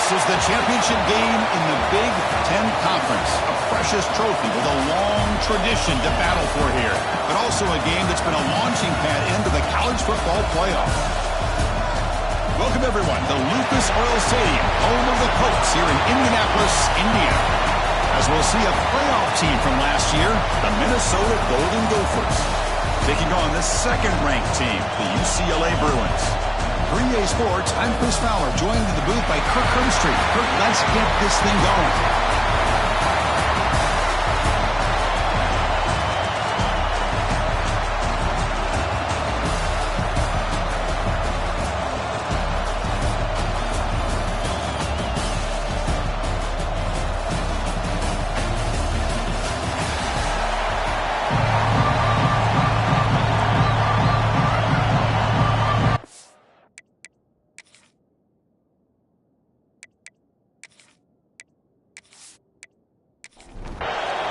This is the championship game in the Big Ten Conference. A precious trophy with a long tradition to battle for here. But also a game that's been a launching pad into the college football playoff. Welcome, everyone, to Lucas Oil Stadium, home of the Colts here in Indianapolis, Indiana. As we'll see a playoff team from last year, the Minnesota Golden Gophers, taking on the second-ranked team, the UCLA Bruins. 3A Sports, I'm Chris Fowler, joined in the booth by Kirk Herbstreit. Kirk, let's get this thing going.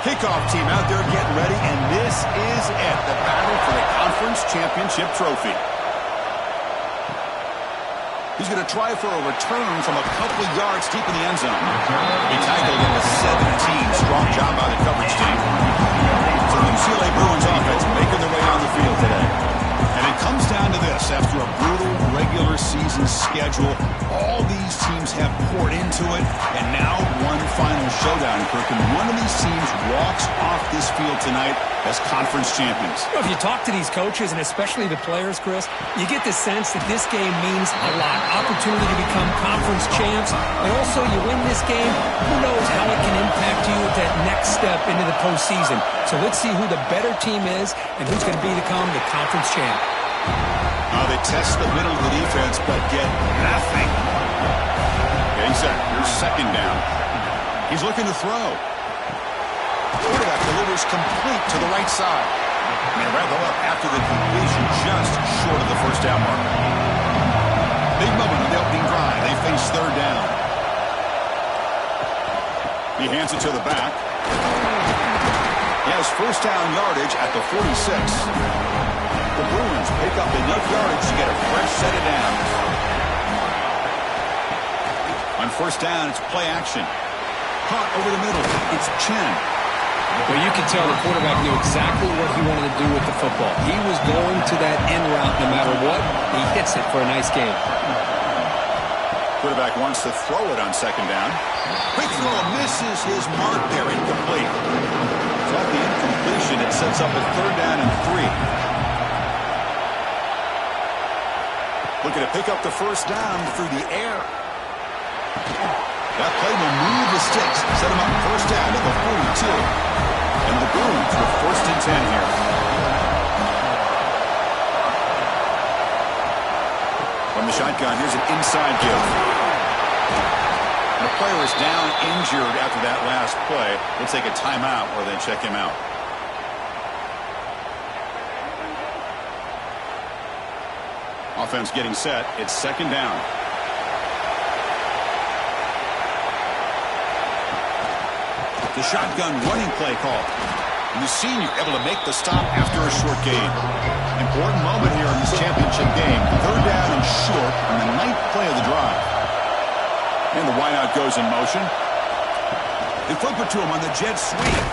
Kickoff team out there getting ready, and this is it, the battle for the conference championship trophy. He's going to try for a return from a couple of yards deep in the end zone. He tackled into 17. Strong job by the coverage team. So the UCLA Bruins offense making their way on the field today. And it comes down to this. After a brutal regular season schedule, all these teams have poured into it, and now one final showdown, Kirk, and one of these teams walks off this field tonight as conference champions. You know, if you talk to these coaches, and especially the players, Chris, you get the sense that this game means a lot. Opportunity to become conference champs, and also you win this game, who knows how it can impact you at that next step into the postseason. So let's see who the better team is and who's going to become the conference champ. They test the middle of the defense, but get nothing. Getting set. Here's second down. He's looking to throw. Quarterback delivers complete to the right side. And they wrap up after the completion just short of the first down mark. Big moment on the opening drive. They face third down. He hands it to the back. He has first down yardage at the 46. The Bruins pick up enough yardage to get a fresh set of downs. On first down, it's play action. Caught over the middle. It's Chen. Well, you can tell the quarterback knew exactly what he wanted to do with the football. He was going to that end route no matter what. He hits it for a nice game. Quarterback wants to throw it on second down. Quick throw misses his mark there. Incomplete. So at the incompletion, it sets up a third down and 3. Looking to pick up the first down through the air. That play will move the sticks. Set him up first down to the 42. And the Bruins with first and 10 here. From the shotgun, here's an inside give. And the player is down injured after that last play. We'll take a timeout or then check him out. Offense getting set. It's second down. The shotgun running play call. And the senior able to make the stop after a short gain. Important moment here in this championship game. Third down and short on the 9th play of the drive. And the wideout goes in motion. They flip it to him on the jet sweep.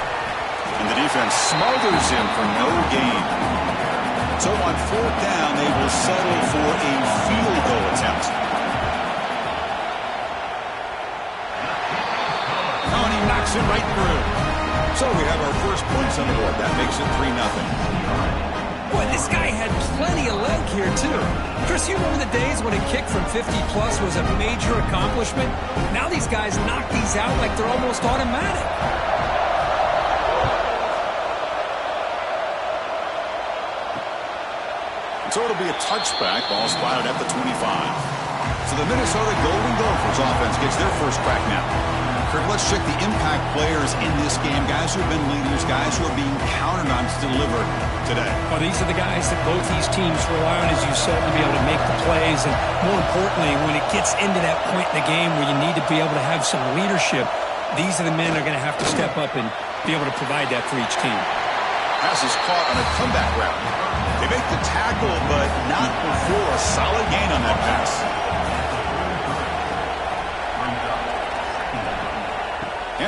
And the defense smothers him for no gain. So on fourth down, they will settle for a field goal attempt. Oh, and he knocks it right through. So we have our first points on the board. That makes it 3-0. Boy, this guy had plenty of leg here, too. Chris, you remember the days when a kick from 50-plus was a major accomplishment? Now these guys knock these out like they're almost automatic. So it'll be a touchback. Ball spotted at the 25. So the Minnesota Golden Gophers offense gets their first crack now. Kirk, let's check the impact players in this game. Guys who have been leaders, guys who are being counted on to deliver today. Well, these are the guys that both these teams rely on, as you said, to be able to make the plays. And more importantly, when it gets into that point in the game where you need to be able to have some leadership, these are the men that are going to have to step up and be able to provide that for each team. Pass is caught on a comeback route. They make the tackle, but not before a solid gain on that pass.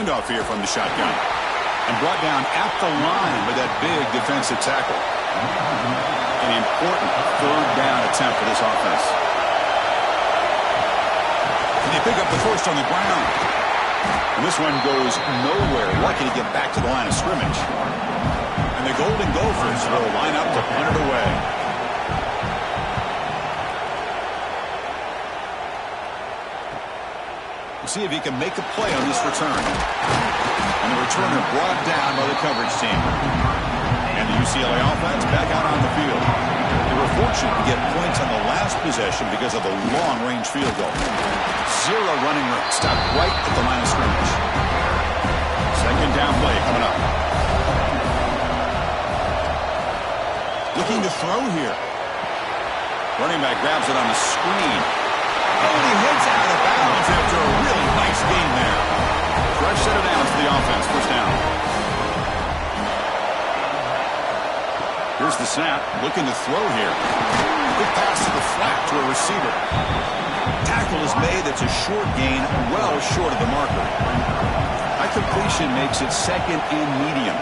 Handoff here from the shotgun. And brought down at the line with that big defensive tackle. An important third down attempt for this offense. And they pick up the first on the ground. And this one goes nowhere. Lucky to get back to the line of scrimmage. And the Golden Gophers will line up to punt it away. We'll see if he can make a play on this return. And the returner brought down by the coverage team. And the UCLA offense back out on the field. They were fortunate to get points on the last possession because of the long-range field goal. Zero running room. Stopped right at the line of scrimmage. Second down play coming up. Looking to throw here. Running back grabs it on the screen. And he hits out of bounds after a really nice gain there. Fresh set of downs for the offense. First down. Here's the snap. Looking to throw here. Quick pass to the flat to a receiver. Tackle is made. That's a short gain, well short of the marker. That completion makes it second and medium.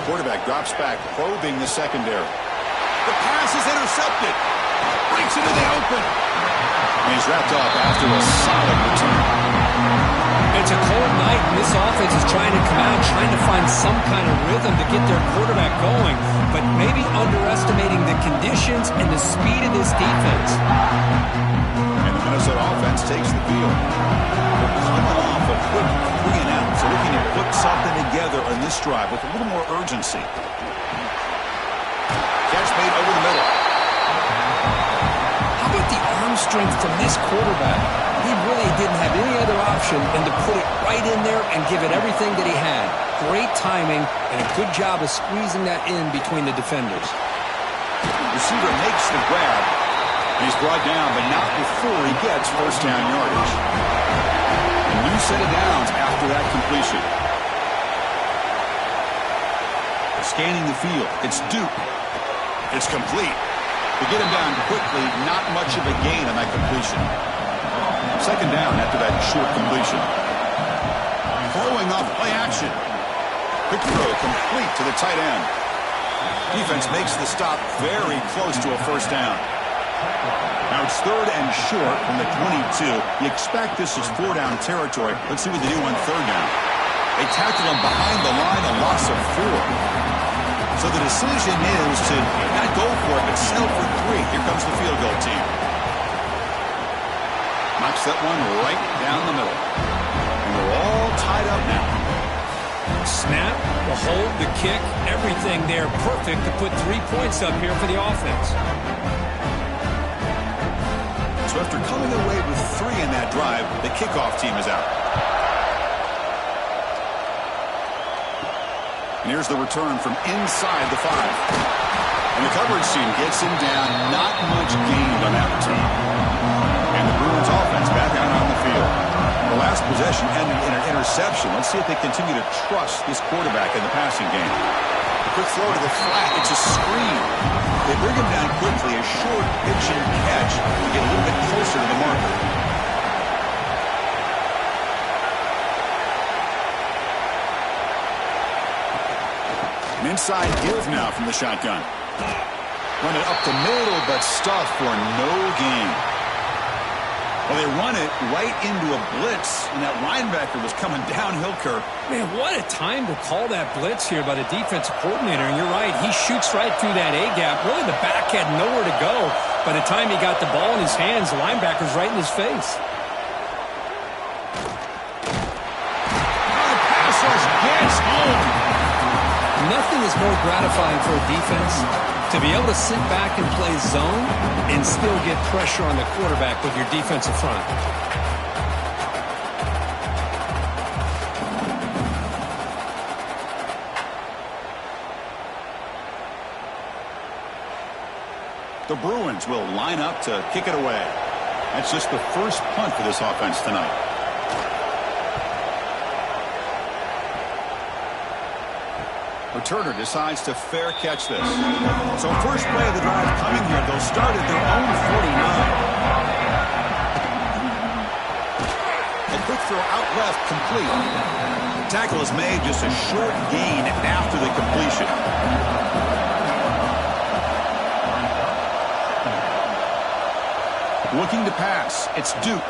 Quarterback drops back, probing the secondary. The pass is intercepted. Breaks into the open. And he's wrapped up after a solid return. It's a cold night, and this offense is trying to come out, trying to find some kind of rhythm to get their quarterback going, but maybe underestimating the conditions and the speed of this defense. And the Minnesota offense takes the field. They're coming off a quick 3-and-out, so looking to put something together on this drive with a little more urgency. Catch made over the middle. How about the arm strength from this quarterback? He really didn't have any other option than to put it right in there and give it everything that he had. Great timing and a good job of squeezing that in between the defenders. Receiver makes the grab. He's brought down, but not before he gets first down yardage. A new set of downs after that completion. Scanning the field. It's Duke. It's complete. To get him down quickly, not much of a gain on that completion. Second down after that short completion. Throwing off play action. Quick throw complete to the tight end. Defense makes the stop very close to a first down. Now it's third and short from the 22. You expect this is 4-down territory. Let's see what they do on third down. They tackle him behind the line, a loss of 4. So the decision is to not go for it, but settle for 3. Here comes the field goal team. Knocks that one right down the middle. And we're all tied up now. Snap, the hold, the kick, everything there perfect to put 3 points up here for the offense. So after coming away with 3 in that drive, the kickoff team is out. And here's the return from inside the 5. And the coverage team gets him down. Not much gained on that return. And the Bruins offense back out on the field. The last possession ended in an interception. Let's see if they continue to trust this quarterback in the passing game. A quick throw to the flat. It's a screen. They bring him down quickly. A short pitch and catch to get a little bit closer to the marker. An inside give now from the shotgun. Run it up the middle, but stuffed for no gain. Well, they run it right into a blitz, and that linebacker was coming downhill, Kirk. Man, what a time to call that blitz here by the defensive coordinator. And you're right, he shoots right through that A-gap. Really, the back had nowhere to go. By the time he got the ball in his hands, the linebacker's right in his face. The pass rush gets home. Nothing is more gratifying for a defense to be able to sit back and play zone and still get pressure on the quarterback with your defensive front. The Bruins will line up to kick it away. That's just the first punt for this offense tonight. Returner decides to fair catch this. So first play of the drive coming here. They'll start at their own 49. A quick throw out left, complete. Tackle is made, just a short gain after the completion. Looking to pass. It's Duke.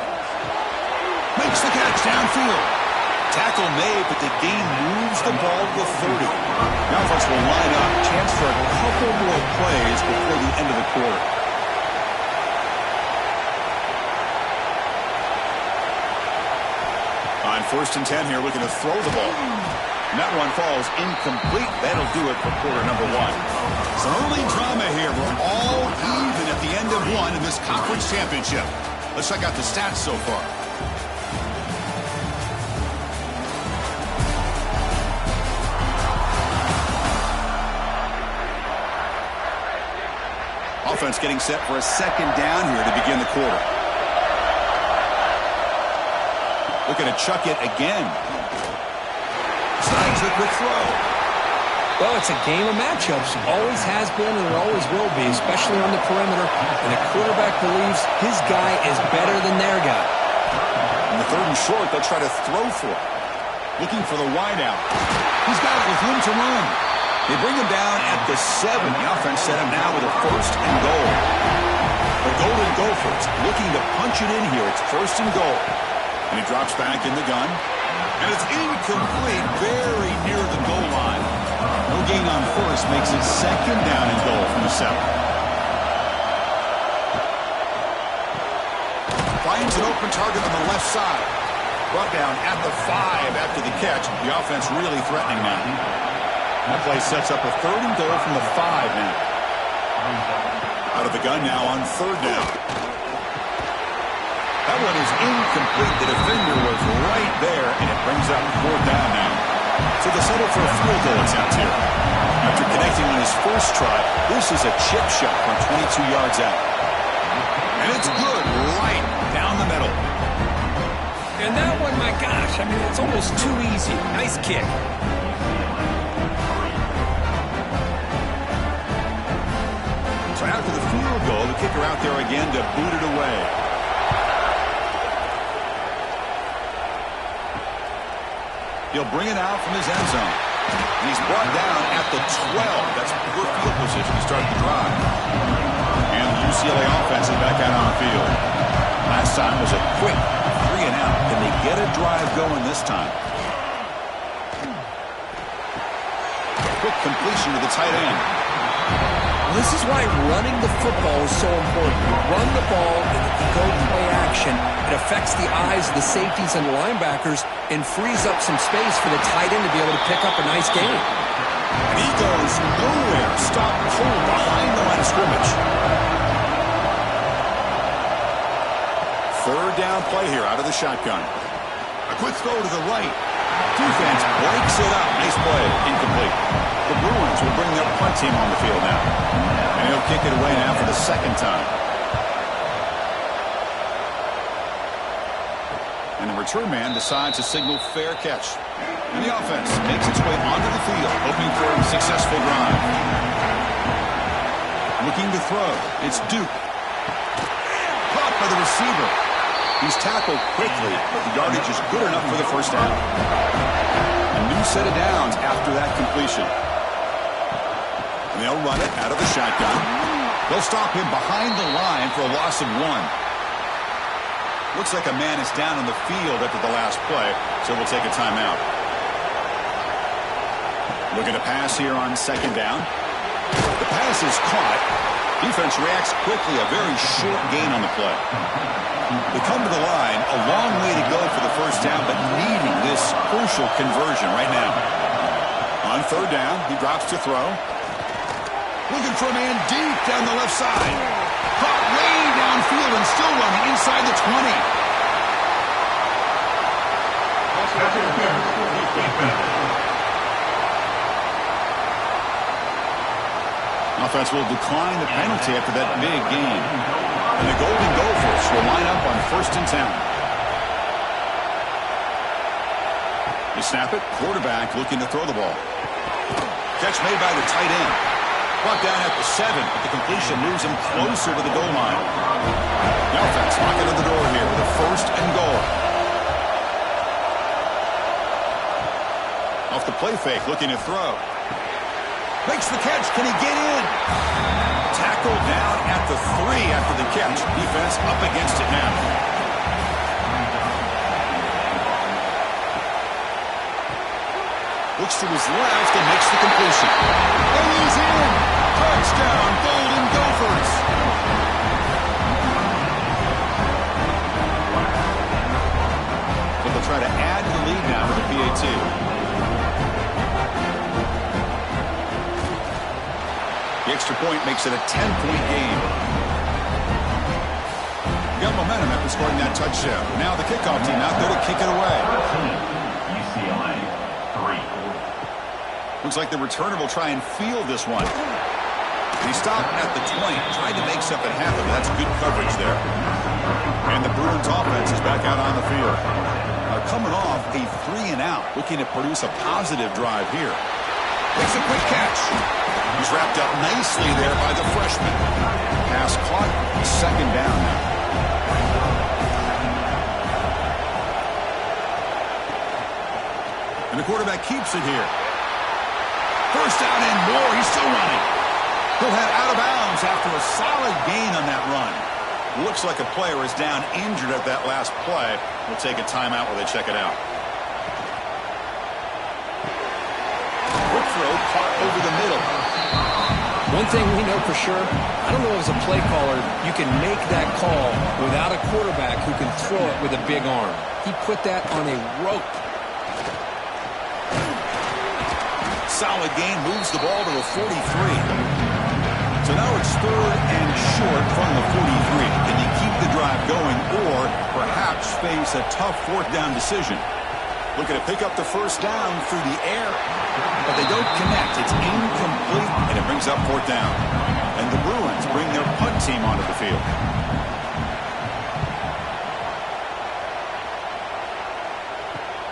Makes the catch downfield. Tackle made, but the gain moves the ball to the 30. Now offense will line up. Chance for a couple more plays before the end of the quarter. On 1st and 10 here, looking to throw the ball. And that one falls incomplete. That'll do it for quarter number 1. Some early drama here. We're all even at the end of one in this conference championship. Let's check out the stats so far. Offense getting set for a 2nd down here to begin the quarter. Looking to chuck it again. Snags the quick throw. Well, it's a game of matchups. Always has been and it always will be, especially on the perimeter. And the quarterback believes his guy is better than their guy. In the 3rd and short, they'll try to throw for it. Looking for the wideout. He's got it with room to run. They bring him down at the 7. The offense set him now with a 1st and goal. The Golden Gophers looking to punch it in here. It's 1st and goal. And he drops back in the gun. And it's incomplete, very near the goal line. No gain on 1st makes it 2nd down and goal from the 7. Finds an open target on the left side. Brought down at the 5 after the catch. The offense really threatening now. That play sets up a 3rd and goal from the 5 now. Out of the gun now on 3rd down. That one is incomplete. The defender was right there, and it brings up 4th down now. So the settle for a field goal, it sounds here. After connecting on his first try, this is a chip shot from 22 yards out. And it's good, right down the middle. And that one, my gosh, I mean, it's almost too easy. Nice kick. So after the field goal, the kicker out there again to boot it away. He'll bring it out from his end zone. And he's brought down at the 12. That's poor field position to start the drive. And the UCLA offense is back out on the field. Last time was a quick 3 and out. Can they get a drive going this time? Quick completion to the tight end. This is why running the football is so important. Run the ball, and if you go play action, it affects the eyes of the safeties and linebackers and frees up some space for the tight end to be able to pick up a nice gain. And he goes nowhere. Stop cold behind the line of scrimmage. 3rd down play here out of the shotgun. A quick throw to the right. Defense breaks it up. Nice play. Incomplete. The Bruins will bring their punt team on the field now. And he'll kick it away now for the 2nd time. And the return man decides to signal fair catch. And the offense makes its way onto the field, hoping for a successful drive. Looking to throw. It's Duke. Caught by the receiver. He's tackled quickly, but the yardage is good enough for the 1st down. A new set of downs after that completion. And they'll run it out of the shotgun. They'll stop him behind the line for a loss of 1. Looks like a man is down on the field after the last play, so we'll take a timeout. Looking to pass here on 2nd down. The pass is caught. Defense reacts quickly, a very short gain on the play. They come to the line, a long way to go for the 1st down, but needing this crucial conversion right now. On 3rd down, he drops to throw. Looking for a man deep down the left side. Caught way downfield and still running inside the 20. Offense will decline the penalty after that big gain. And the Golden Gophers will line up on 1st and 10. They snap it. Quarterback looking to throw the ball. Catch made by the tight end. Brought down at the 7, but the completion moves him closer to the goal line. The offense knocking on the door here with a 1st and goal. play fake, looking to throw. Makes the catch. Can he get in? Tackled down at the 3 after the catch. Defense up against it now. Looks to his left and makes the completion. And he's in. Touchdown, Golden Gophers. But they'll try to add to the lead now with the PAT. The extra point makes it a 10-point game. Got momentum after scoring that touchdown. Now the kickoff team out there to kick it away. UCLA, 3. Looks like the returner will try and field this one. He stopped at the 20, tried to make something happen. That's good coverage there. And the Bruins offense is back out on the field. Now coming off a 3-and-out, looking to produce a positive drive here. Makes a quick catch. He's wrapped up nicely there by the freshman. Pass caught, second down now. And the quarterback keeps it here. First down and more. He's still running. He'll head out of bounds after a solid gain on that run. Looks like a player is down injured at that last play. We'll take a timeout while they check it out. Quick throw caught over the middle. One thing we know for sure, I don't know as a play caller, you can make that call without a quarterback who can throw it with a big arm. He put that on a rope. Solid gain, moves the ball to the 43. So now it's 3rd and short from the 43. Can you keep the drive going or perhaps face a tough 4th down decision? Looking to pick up the first down through the air. But they don't connect. It's incomplete, and it brings up 4th down. And the Bruins bring their punt team onto the field.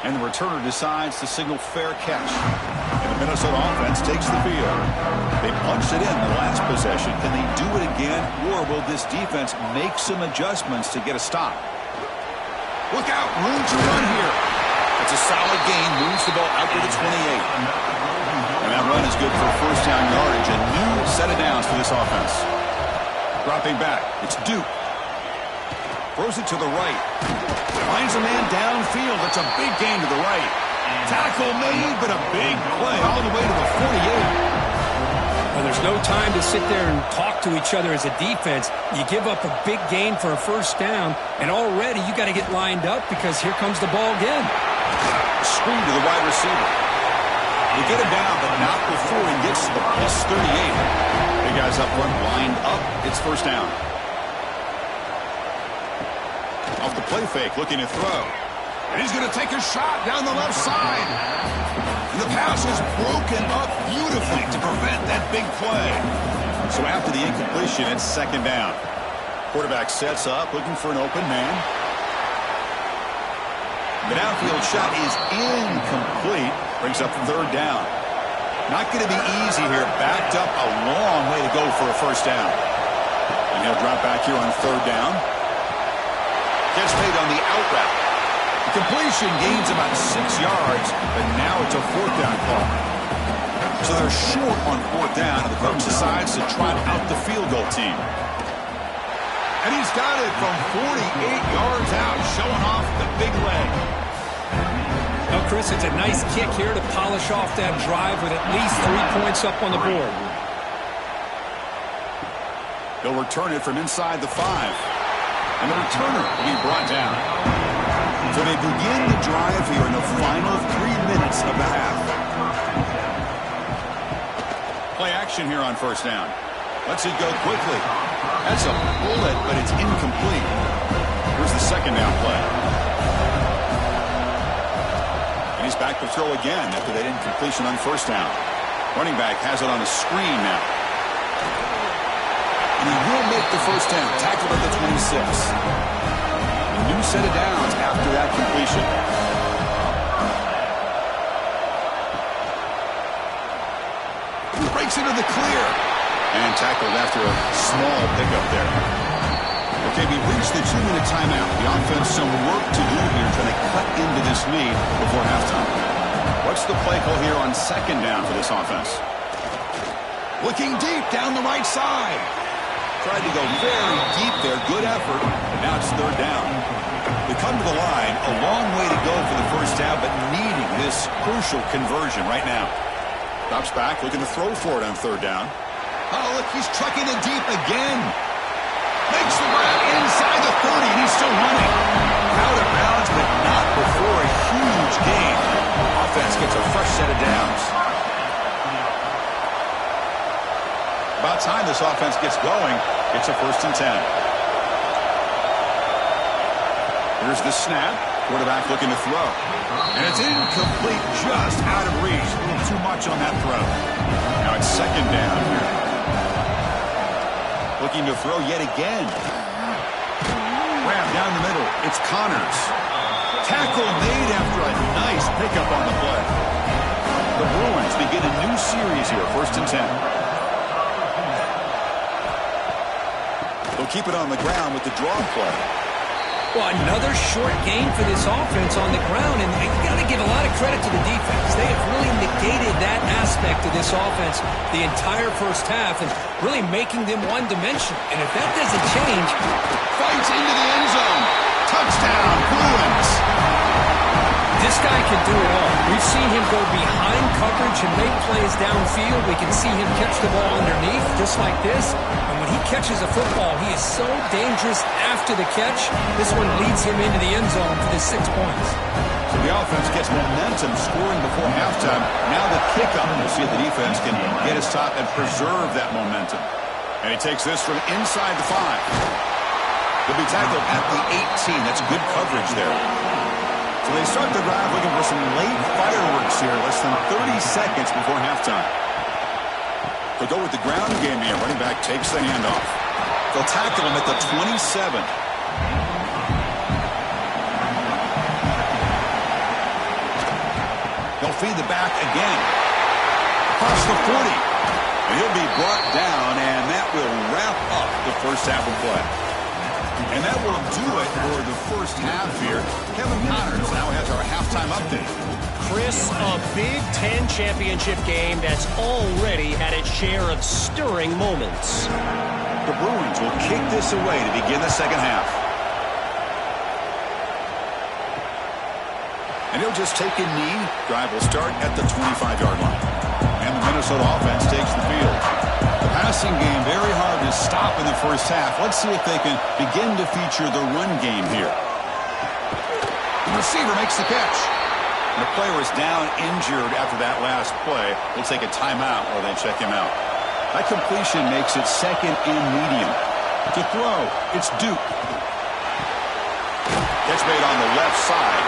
And the returner decides to signal fair catch. And the Minnesota offense takes the field. They punched it in the last possession. Can they do it again, or will this defense make some adjustments to get a stop? Look out, room to run here. It's a solid gain, moves the ball out to the 28. And that run is good for first down yardage. A new set of downs for this offense. Dropping back, it's Duke. Throws it to the right. Finds a man downfield. That's a big gain to the right. Tackle made, but a big play all the way to the 48. Well, there's no time to sit there and talk to each other as a defense. You give up a big gain for a first down, and already you got to get lined up because here comes the ball again. Screen to the wide receiver. They get him down, but not before he gets to the plus 38. Big guys up front, lined up. It's first down. Off the play fake, looking to throw. And he's going to take a shot down the left side. And the pass is broken up beautifully to prevent that big play. So after the incompletion, it's second down. Quarterback sets up, looking for an open man. The downfield shot is incomplete. Brings up third down. Not going to be easy here. Backed up a long way to go for a first down. And he'll drop back here on third down. Gets made on the out route. The completion gains about 6 yards, but now it's a 4th down call. So they're short on 4th down, and the coach decides to trot out the field goal team. And he's got it from 48 yards out, showing off the big leg. Well, Chris, it's a nice kick here to polish off that drive with at least 3 points up on the board. They'll return it from inside the 5. And the returner will be brought down. So they begin the drive here in the final 3 minutes of the half. Play action here on first down. Lets it go quickly. That's a bullet, but it's incomplete. Here's the second down play. And he's back to throw again after that incompletion on first down. Running back has it on a screen now. And he will make the first down. Tackled at the 26. A new set of downs after that completion. He breaks into the clear. And tackled after a small pickup there. Okay, we reached the 2-minute timeout. The offense some work to do here trying to cut into this lead before halftime. What's the play call here on second down for this offense? Looking deep down the right side. Tried to go very deep there. Good effort. But now it's third down. They come to the line. A long way to go for the first down, but needing this crucial conversion right now. Drops back, looking to throw for it on third down. Oh, look, he's trucking it deep again. Makes the grab inside the 30, and he's still running. Out of bounds, but not before a huge gain. Offense gets a fresh set of downs. About time this offense gets going. It's a 1st and 10. Here's the snap. Quarterback looking to throw. And it's incomplete, just out of reach. A little too much on that throw. Now it's second down here. Looking to throw yet again. Grab down the middle. It's Connors. Tackle made after a nice pickup on the play. The Bruins begin a new series here, 1st and 10. They'll keep it on the ground with the draw play. Well, another short game for this offense on the ground, and you got to give a lot of credit to the defense. They have really negated that aspect of this offense the entire first half and really making them one-dimensional. And if that doesn't change... Fights into the end zone. Touchdown, Bruins. This guy can do it all. We've seen him go behind coverage and make plays downfield. We can see him catch the ball underneath, just like this. And when he catches a football, he is so dangerous after the catch. This one leads him into the end zone for the 6 points. So the offense gets momentum, scoring before halftime. Now the kickoff. We'll see if the defense can get his top and preserve that momentum. And he takes this from inside the 5. He'll be tackled at the 18. That's good coverage there. So they start the drive looking for some late fireworks here, less than 30 seconds before halftime. They'll go with the ground game here. Running back takes the handoff. They'll tackle him at the 27. They'll feed the back again. Across the 40. And he'll be brought down, and that will wrap up the first half of play. And that will do it for the first half here. Kevin Connors now has our halftime update. Chris, a Big Ten championship game that's already had its share of stirring moments. The Bruins will kick this away to begin the second half. And he'll just take a knee. Drive will start at the 25-yard line. And the Minnesota offense takes the field. The passing game very hard to stop in the first half. Let's see if they can begin to feature the run game here. The receiver makes the catch. And the player is down injured after that last play. We'll take a timeout while they check him out. That completion makes it second and medium. To throw, it's Duke. Catch made on the left side.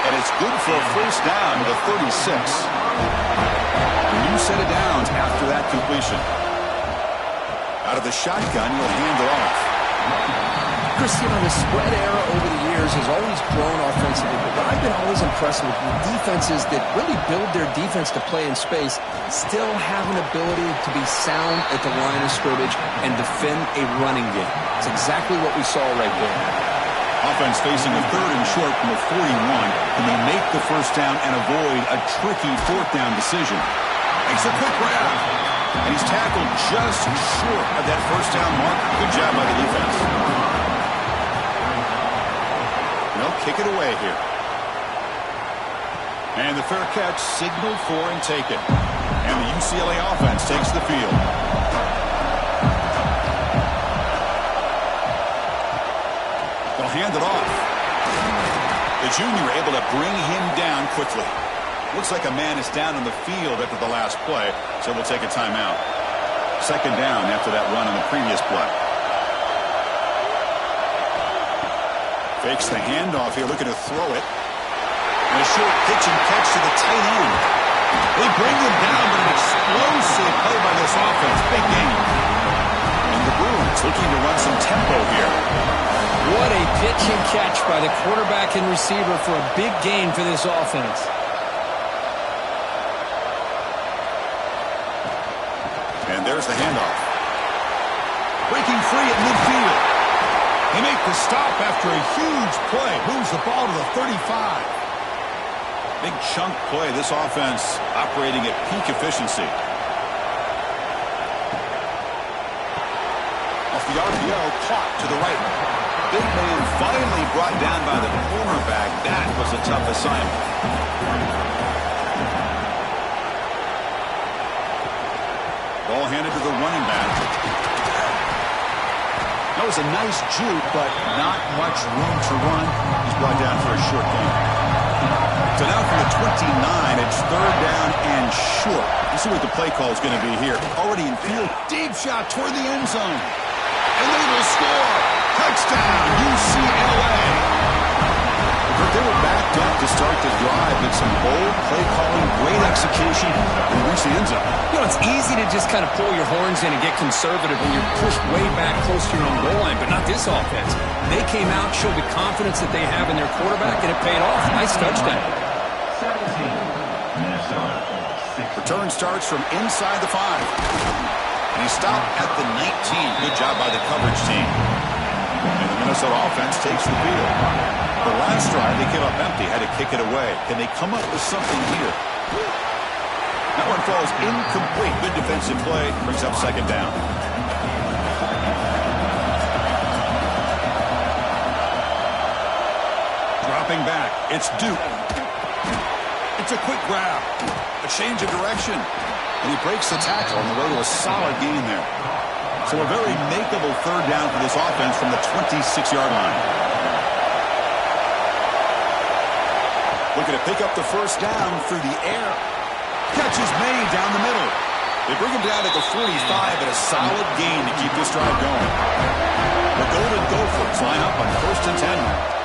And it's good for a first down to the 36. A new set of downs after that completion. Out of the shotgun, he'll hand it off. Chris, the spread era over the years has always grown offensively, but what I've been always impressed with defenses that really build their defense to play in space still have an ability to be sound at the line of scrimmage and defend a running game. It's exactly what we saw right there. Offense facing a third and short from the 41. Can they make the first down and avoid a tricky fourth down decision? Makes a quick grab. And he's tackled just short of that first down mark. Good job by the defense. They'll kick it away here. And the fair catch signaled for and taken. And the UCLA offense takes the field. They'll hand it off. The junior able to bring him down quickly. Looks like a man is down on the field after the last play, so we'll take a timeout. Second down after that run on the previous play. Fakes the handoff here, looking to throw it. And a short pitch and catch to the tight end. They bring him down, but an explosive play by this offense. Big game. And the Bruins looking to run some tempo here. What a pitch and catch by the quarterback and receiver for a big gain for this offense. And there's the handoff. Breaking free at midfield. They make the stop after a huge play. Moves the ball to the 35. Big chunk play. This offense operating at peak efficiency. Off the RPO, caught to the right. Big man finally brought down by the cornerback. That was a tough assignment. Ball handed to the running back. That was a nice juke, but not much room to run. He's brought down for a short gain. So now from the 29, it's third down and short. Let's see what the play call is going to be here. Already in field, deep shot toward the end zone. And they will score. Touchdown, UCLA. They were backed up to start the drive, but some bold play calling, great execution, and reach the end zone. You know, it's easy to just kind of pull your horns in and get conservative when you're pushed way back close to your own goal line, but not this offense. They came out, showed the confidence that they have in their quarterback, and it paid off. Nice touchdown. 17, Minnesota. Return starts from inside the 5. And he stopped at the 19. Good job by the coverage team. And the Minnesota offense takes the field. The last drive, they came up empty, had to kick it away. Can they come up with something here? That one falls incomplete. Good defensive play. Brings up second down. Dropping back. It's Duke. It's a quick grab. A change of direction. And he breaks the tackle on the way to a solid gain there. So a very makeable third down for this offense from the 26-yard line. Looking to pick up the first down through the air. Catch is made down the middle. They bring him down at the 45, but a solid gain to keep this drive going. The Golden Gophers line up on 1st and 10.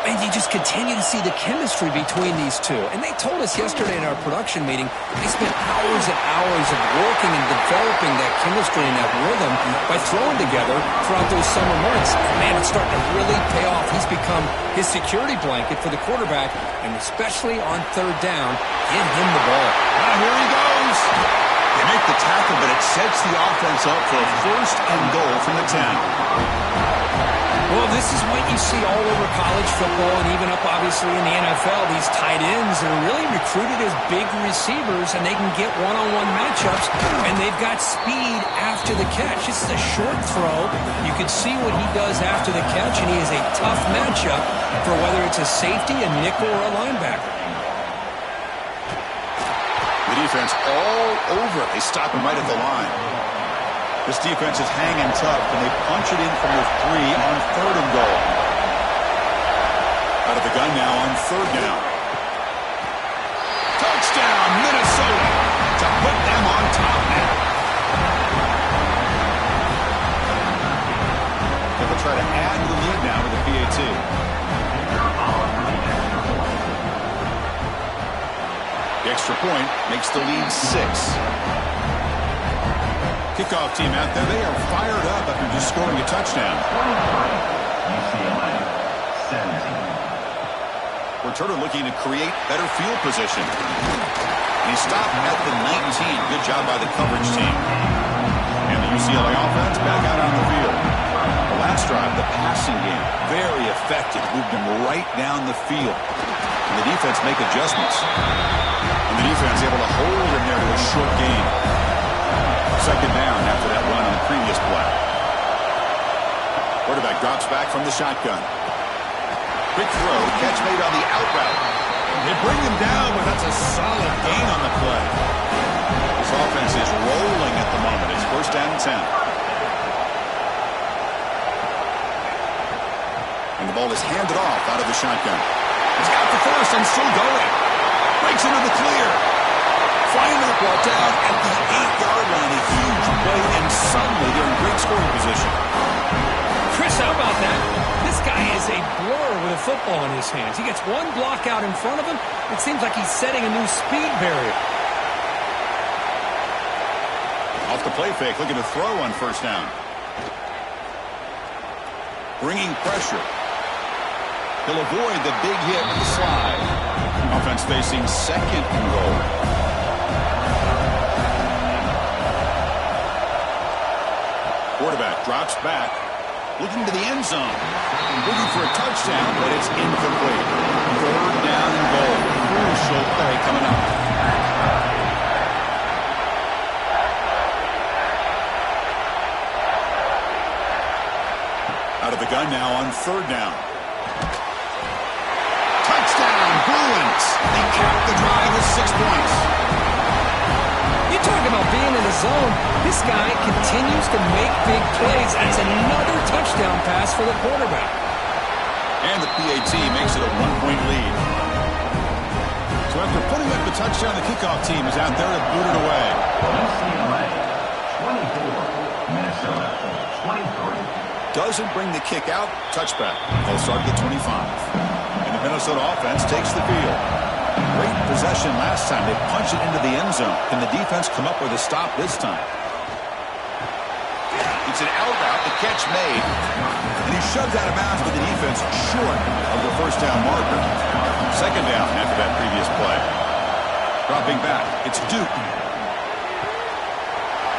And you just continue to see the chemistry between these two. And they told us yesterday in our production meeting, they spent hours and hours of working and developing that chemistry and that rhythm by throwing together throughout those summer months. Man, it's starting to really pay off. He's become his security blanket for the quarterback, and especially on third down, get him the ball. Now here he goes. They make the tackle, but it sets the offense up for a 1st and goal from the 10. Well, this is what you see all over college football and even up, obviously, in the NFL. These tight ends are really recruited as big receivers, and they can get one-on-one matchups, and they've got speed after the catch. This is a short throw. You can see what he does after the catch, and he is a tough matchup for whether it's a safety, a nickel, or a linebacker. The defense all over it. They stop him right at the line. This defense is hanging tough, and they punch it in from the 3 on 3rd and goal. Out of the gun now on 3rd down. Touchdown, Minnesota, to put them on top now. They'll try to add to the lead now with the PAT. The extra point makes the lead 6. Kickoff team out there, they are fired up after just scoring a touchdown. UCLA, 17. Returner looking to create better field position. And he stopped at the 19. Good job by the coverage team. And the UCLA offense back out on the field. The last drive, the passing game, very effective. Moved him right down the field. And the defense make adjustments. And the defense able to hold him there to a short gain. Second down after that run on the previous play. Quarterback drops back from the shotgun. Quick throw, catch made on the out route. They bring him down, but that's a solid gain on the play. This offense is rolling at the moment. It's 1st down and 10. And the ball is handed off out of the shotgun. He's got the first and still going. Breaks into the clear. Finally brought down at the 8-yard line. A huge play, and suddenly they're in great scoring position. Chris, how about that? This guy is a blur with a football in his hands. He gets one block out in front of him. It seems like he's setting a new speed barrier. Off the play fake, looking to throw on 1st down. Bringing pressure. He'll avoid the big hit with the slide. Offense facing 2nd and goal. Quarterback drops back, looking to the end zone, looking for a touchdown, but it's incomplete. 3rd down and goal. Crucial crucial play coming up. Out of the gun now on third down. Touchdown, Bruins. They cap the drive with 6 points. You talk about being in the zone. This guy continues to make big plays. That's another touchdown pass for the quarterback. And the PAT makes it a 1-point lead. So after putting up the touchdown, the kickoff team is out there to boot it away. UCLA 24, Minnesota 23. Doesn't bring the kick out. Touchback. They'll start at the 25. And the Minnesota offense takes the field. Great possession last time. They punch it into the end zone. Can the defense come up with a stop this time? It's an out route. The catch made. And he shoved out of bounds with the defense short of the first down marker. Second down after that previous play. Dropping back. It's Duke.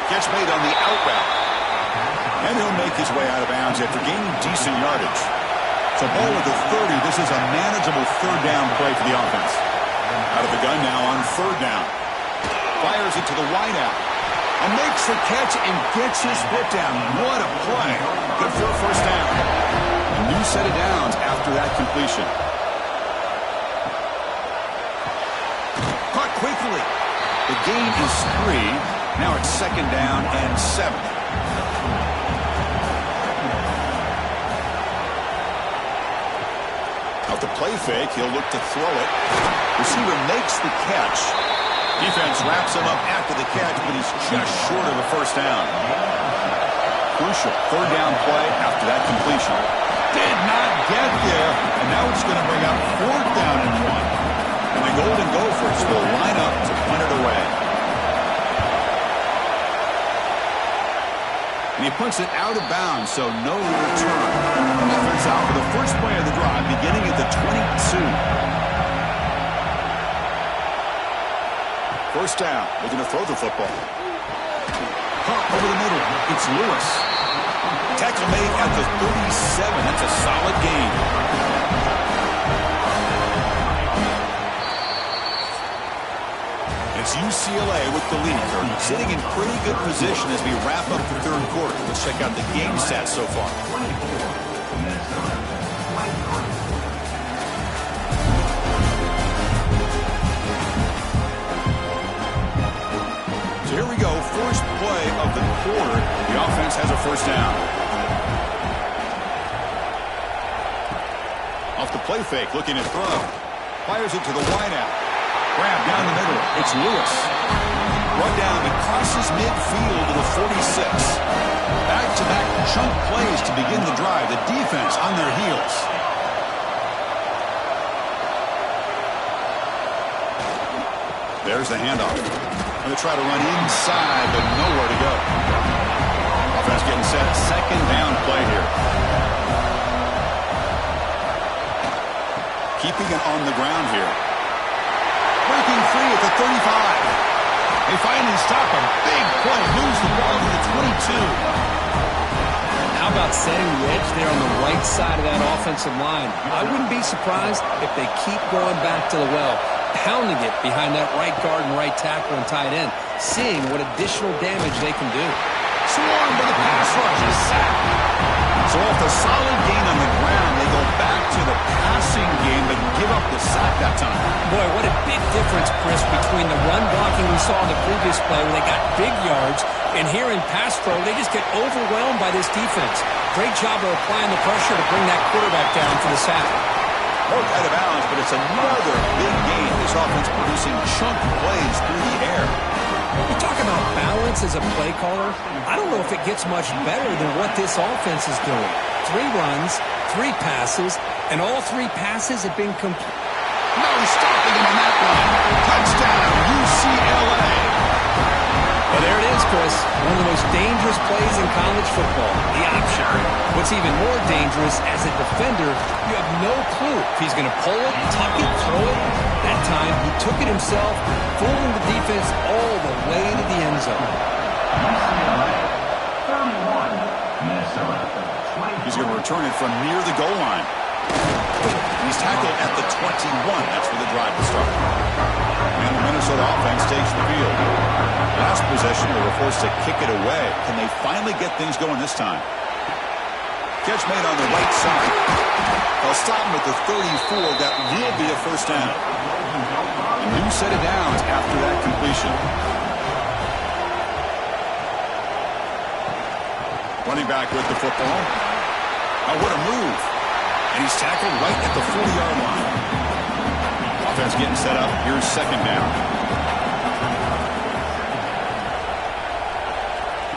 Catch made on the out route. And he'll make his way out of bounds after gaining decent yardage. So ball at the 30. This is a manageable third down play for the offense. Out of the gun now on third down. Fires it to the wideout. And makes the catch and gets his foot down. What a play. Good for a first down. A new set of downs after that completion. Caught quickly. The gain is 3. Now it's second down and 7. Out the play fake, he'll look to throw it. Receiver makes the catch. Defense wraps him up after the catch, but he's just short of a first down. Crucial third down play after that completion. Did not get there, and now it's going to bring up fourth down and 1. And the Golden Gophers will line up to punt it away. And he punts it out of bounds, so no return. Offense out for the first play of the drive, beginning at the 22. First down, looking to throw the football. Pump over the middle, it's Lewis. Tackle made at the 37, that's a solid gain. It's UCLA with the lead. They're sitting in pretty good position as we wrap up the third quarter. Let's check out the game stats so far. So here we go, first play of the quarter. The offense has a first down. Off the play fake, looking to throw. Fires it to the wideout. Grab down the middle. It's Lewis. Run down. He crosses midfield to the 46. Back-to-back chunk plays to begin the drive. The defense on their heels. There's the handoff. Going to try to run inside, but nowhere to go. Offense getting set. Second down play here. Keeping it on the ground here. Breaking free at the 35. They finally stop him. Big play. Moves the ball to the 22. How about setting the edge there on the right side of that offensive line? I wouldn't be surprised if they keep going back to the well, pounding it behind that right guard and right tackle and tight end, seeing what additional damage they can do. Swarmed by the pass rush. A sack. So off the solid gain on the ground, they go back to the passing game, but give up the sack that time. Boy, what a big difference, Chris, between the run blocking we saw in the previous play where they got big yards, and here in pass pro, they just get overwhelmed by this defense. Great job of applying the pressure to bring that quarterback down for the sack. Broke out of bounds, but it's another big gain. This offense producing chunk plays through the air. You talk about balance as a play caller. I don't know if it gets much better than what this offense is doing. 3 runs, 3 passes, and all 3 passes have been complete. No stopping him on that one. Touchdown, UCLA. Well, there it is, Chris. One of the most dangerous plays in college football, the option. What's even more dangerous, as a defender, you have no clue if he's going to pull it, tuck it, throw it. That time, he took it himself, fooling the defense all the way to the end zone. UCLA 31, Minnesota 24. He's going to return it from near the goal line. He's tackled at the 21. That's where the drive will start. And the Minnesota offense takes the field. Last possession, they were forced to kick it away. Can they finally get things going this time? Catch made on the right side. They'll stop him at the 34. That will be a first down. A new set of downs after that completion. Running back with the football. Oh, what a move. And he's tackled right at the 40-yard line. Offense getting set up. Here's second down.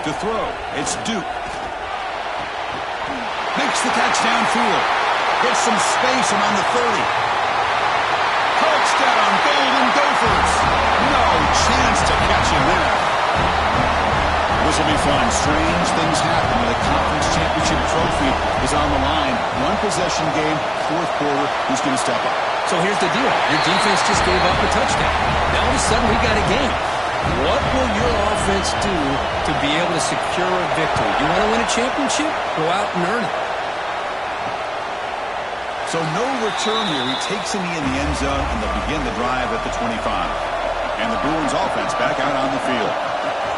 To throw, it's Duke. Makes the catch downfield. Gets some space around the 30. Touchdown, Golden Gophers. No chance to catch him there. This will be fun. Strange things happen when the conference championship trophy is on the line. One possession game, fourth quarter. Who's going to step up? So here's the deal. Your defense just gave up a touchdown. Now all of a sudden we got a game. What will your offense do to be able to secure a victory? You want to win a championship? Go out and earn it. So no return here. He takes a knee in the end zone, and they'll begin the drive at the 25. And the Bruins offense back out on the field.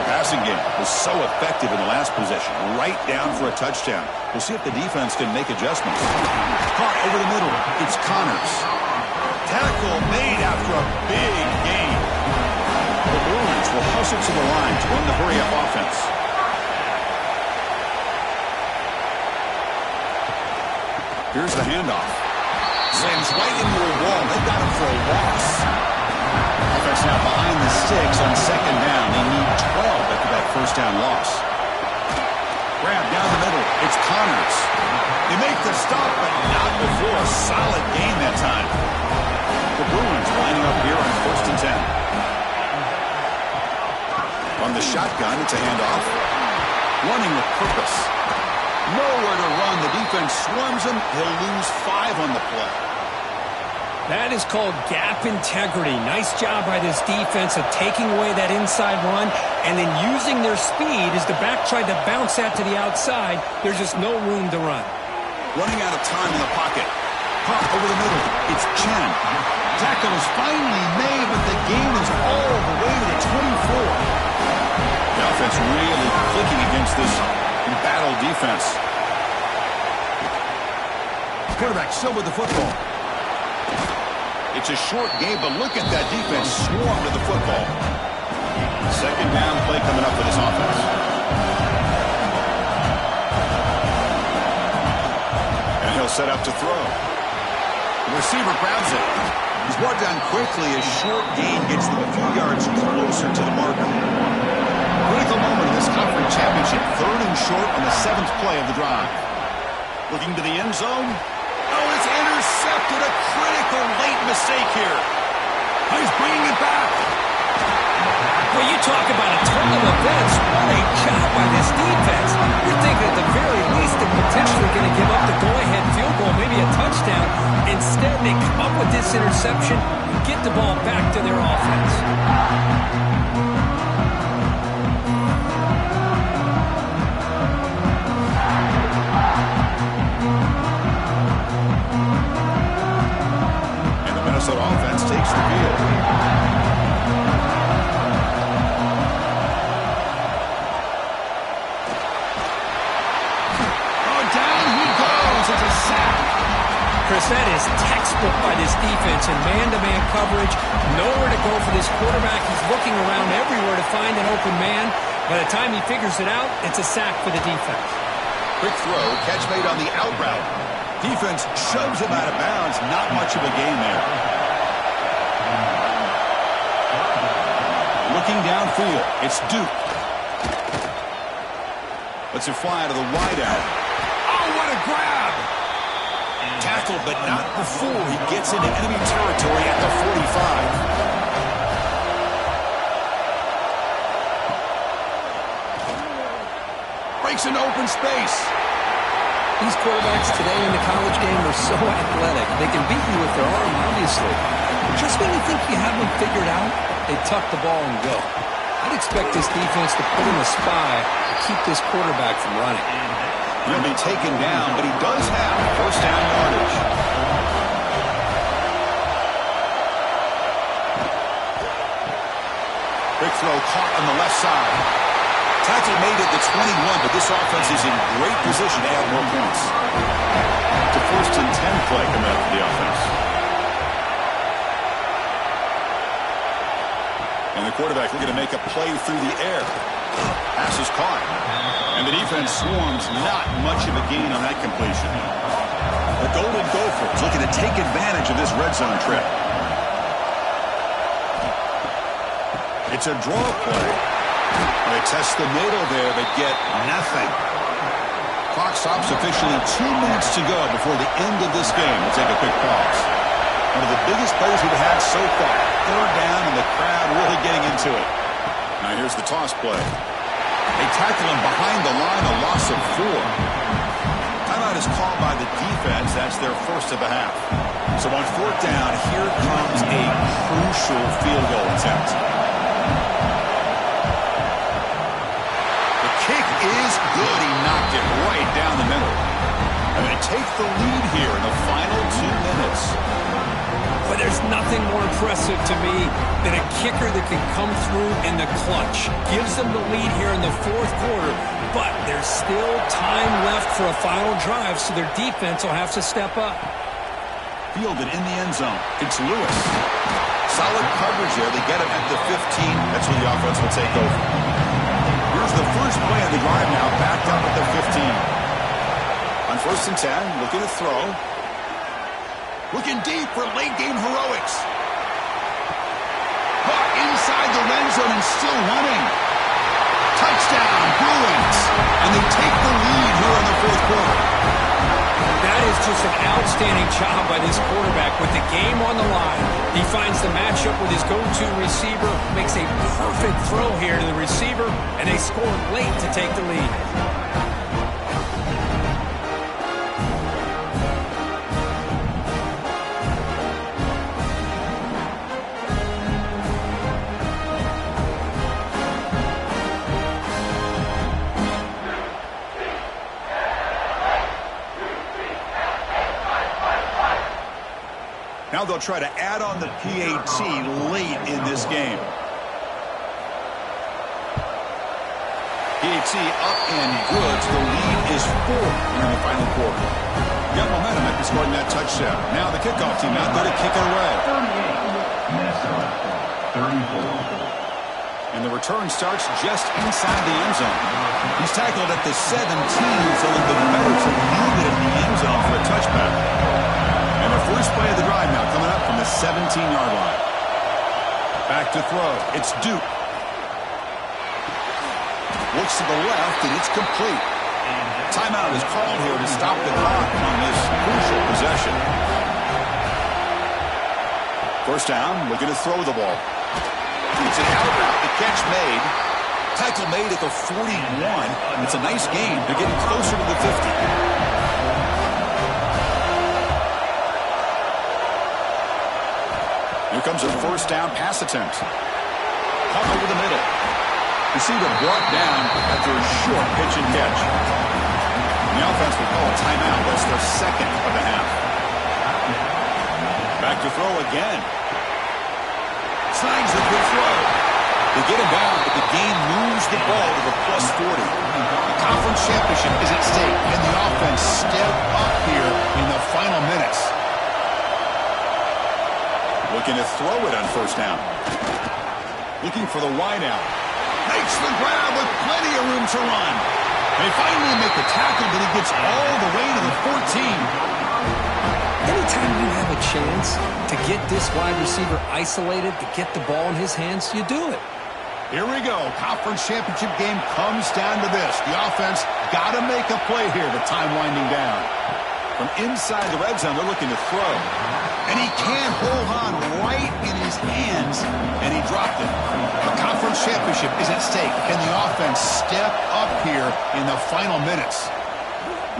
The passing game was so effective in the last possession. Right down for a touchdown. We'll see if the defense can make adjustments. Caught over the middle. It's Connors. Tackle made after a big gain. The Bruins will hustle to the line to run the hurry-up offense. Here's the handoff. Slams right into a wall. They got him for a loss. Offense now behind the sticks on second down. They need 12 after that first down loss. Grab down the middle. It's Connors. They make the stop, but not before a solid gain that time. The Bruins lining up here on first and 10. On the shotgun, it's a handoff. Running with purpose. Nowhere to run. The defense swarms him. He'll lose 5 on the play. That is called gap integrity. Nice job by this defense of taking away that inside run and then using their speed as the back tried to bounce that to the outside. There's just no room to run. Running out of time in the pocket. Caught over the middle. It's Chen. Tackle is finally made, but the gain is all the way to the 24. The offense really clicking against this embattled defense. Quarterback still with the football. It's a short game, but look at that defense swarm to the football. Second down play coming up for this offense. And he'll set up to throw. The receiver grabs it. He's brought down quickly. A short gain gets them a few yards closer to the marker. Critical moment in this conference championship. Third and short on the 7th play of the drive. Looking to the end zone. Oh, it's intercepted. A critical late mistake here. Oh, he's bringing it back. Well, you talk about a turn of events. What a job by this defense. You're thinking at the very least they're potentially going to give up the go-ahead field goal, maybe a touchdown. Instead, they come up with this interception and get the ball back to their offense. Minnesota offense takes the field. Oh, down he goes. It's a sack. Chris, that is textbook by this defense in man-to-man coverage. Nowhere to go for this quarterback. He's looking around everywhere to find an open man. By the time he figures it out, it's a sack for the defense. Quick throw, catch made on the out route. Defense shoves him out of bounds. Not much of a gain there. Looking downfield, it's Duke. Lets it fly to the wideout. Oh, what a grab! Tackled, but not before he gets into enemy territory at the 45. Breaks into open space. These quarterbacks today in the college game are so athletic. They can beat you with their arm, obviously. But just when you think you have them figured out, they tuck the ball and go. I'd expect this defense to put in a spy to keep this quarterback from running. He'll be taken down, but he does have first down yardage. Quick throw caught on the left side. Tackle made at the 21, but this offense is in great position to add more points. It's a 1st and 10 play coming up for the offense. And the quarterback looking to make a play through the air. Pass is caught. And the defense swarms, not much of a gain on that completion. The Golden Gophers looking to take advantage of this red zone trip. It's a draw play. They test the middle there, but get nothing. Clock stops officially 2 minutes to go before the end of this game. We'll take a quick pause. One of the biggest plays we've had so far. 3rd down, and the crowd really getting into it. Now here's the toss play. They tackle him behind the line, a loss of 4. Timeout is called by the defense. That's their first of the half. So on 4th down, here comes a crucial field goal attempt. Kick is good. He knocked it right down the middle. And they take the lead here in the final 2 minutes. But there's nothing more impressive to me than a kicker that can come through in the clutch. Gives them the lead here in the 4th quarter, but there's still time left for a final drive, so their defense will have to step up. Fielded in the end zone. It's Lewis. Solid coverage there. They get him at the 15. That's where the offense will take over. Here's the first play of the drive now, backed up at the 15. On 1st and 10, looking to throw. Looking deep for late-game heroics. Caught inside the red zone and still running. Touchdown, Bruins. And they take the lead here in the 4th quarter. That is just an outstanding job by this quarterback with the game on the line. He finds the matchup with his go-to receiver, makes a perfect throw here to the receiver, and they score late to take the lead. Now they'll try to add on the PAT late in this game. PAT up and good. So the lead is 4 in the final quarter. Got momentum after scoring that touchdown. Now the kickoff team out there to kick it away. 38, Minnesota, 34. And the return starts just inside the end zone. He's tackled at the 17, so a little bit better to leave it in the end zone for a touchback. And the first play of the drive now coming up from the 17-yard line. Back to throw. It's Duke. Looks to the left, and it's complete. Timeout is called here to stop the clock on this crucial possession. 1st down, looking to throw the ball. It's an out route. The catch made. Tackle made at the 41. It's a nice gain. They're getting closer to the 50. Here comes a 1st down pass attempt. Caught over the middle. Receiver brought down after a short pitch and catch. And the offense will call a timeout. That's their 2nd of the half. Back to throw again. Slides the good throw. They get him down, but the game moves the ball to the plus 40. The conference championship is at stake, and the offense step up here in the final minutes. Looking to throw it on 1st down. Looking for the wide out. Makes the grab with plenty of room to run. They finally make the tackle, but he gets all the way to the 14. Anytime you have a chance to get this wide receiver isolated, to get the ball in his hands, you do it. Here we go. Conference championship game comes down to this. The offense got to make a play here with time winding down. From inside the red zone, they're looking to throw. And he can't hold on right in his hands, and he dropped it. The conference championship is at stake. Can the offense step up here in the final minutes?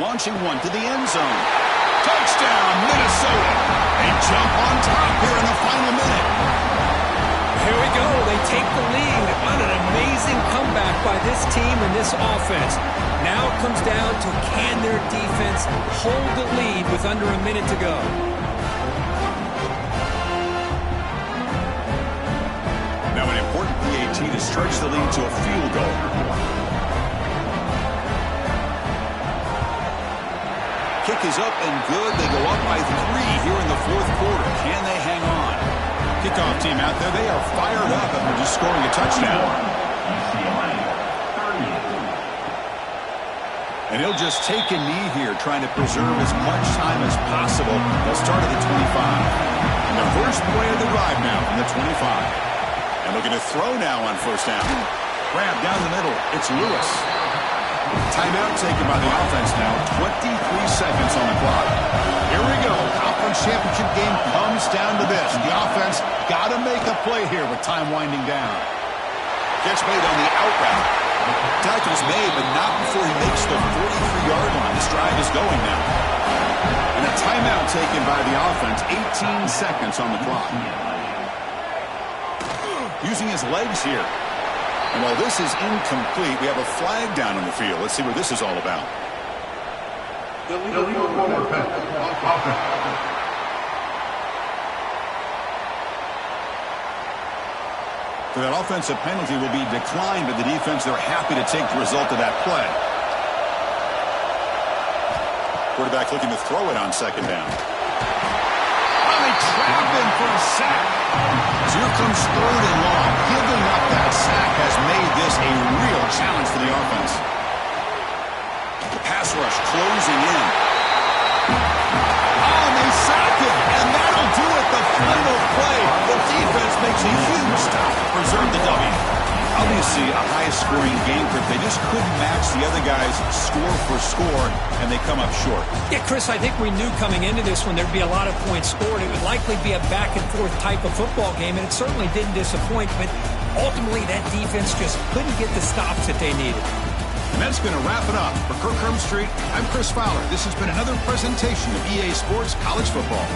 Launching one to the end zone. Touchdown, Minnesota. They jump on top here in the final minute. Here we go. They take the lead. What an amazing comeback by this team and this offense. Now it comes down to can their defense hold the lead with under a minute to go. Now an important PAT to stretch the lead to a field goal. Kick is up and good. They go up by 3 here in the fourth quarter. Can they hang on? Kickoff team out there. They are fired up after just scoring a touchdown. UCLA, 30. And he'll just take a knee here, trying to preserve as much time as possible. They'll start at the 25. And the first play of the drive now from the 25. And looking to throw now on first down. Grab down the middle. It's Lewis. Timeout taken by the offense now. 23 seconds on the clock. Here we go. Conference championship game comes down to this. The offense got to make a play here with time winding down. Catch made on the out route. Tackle's made, but not before he makes the 43-yard line. This drive is going now. And a timeout taken by the offense. 18 seconds on the clock. Using his legs here. And while this is incomplete, we have a flag down on the field. Let's see what this is all about. Illegal forward pass. Offense. So that offensive penalty will be declined, but the defense, they're happy to take the result of that play. Quarterback looking to throw it on second down. Oh, they trap him for a sack. So here comes 3rd and long. Giving up that sack has made this a real challenge for the offense. The pass rush closing in. Oh, and they sack him, and that'll do it. The final play. The defense makes a huge stop to preserve the W. Obviously, a high-scoring game, but they just couldn't match the other guys score for score, and they come up short. Yeah, Chris, I think we knew coming into this one there'd be a lot of points scored. It would likely be a back-and-forth type of football game, and it certainly didn't disappoint, but ultimately that defense just couldn't get the stops that they needed. And that's going to wrap it up. For Kirk Street, I'm Chris Fowler. This has been another presentation of EA Sports College Football.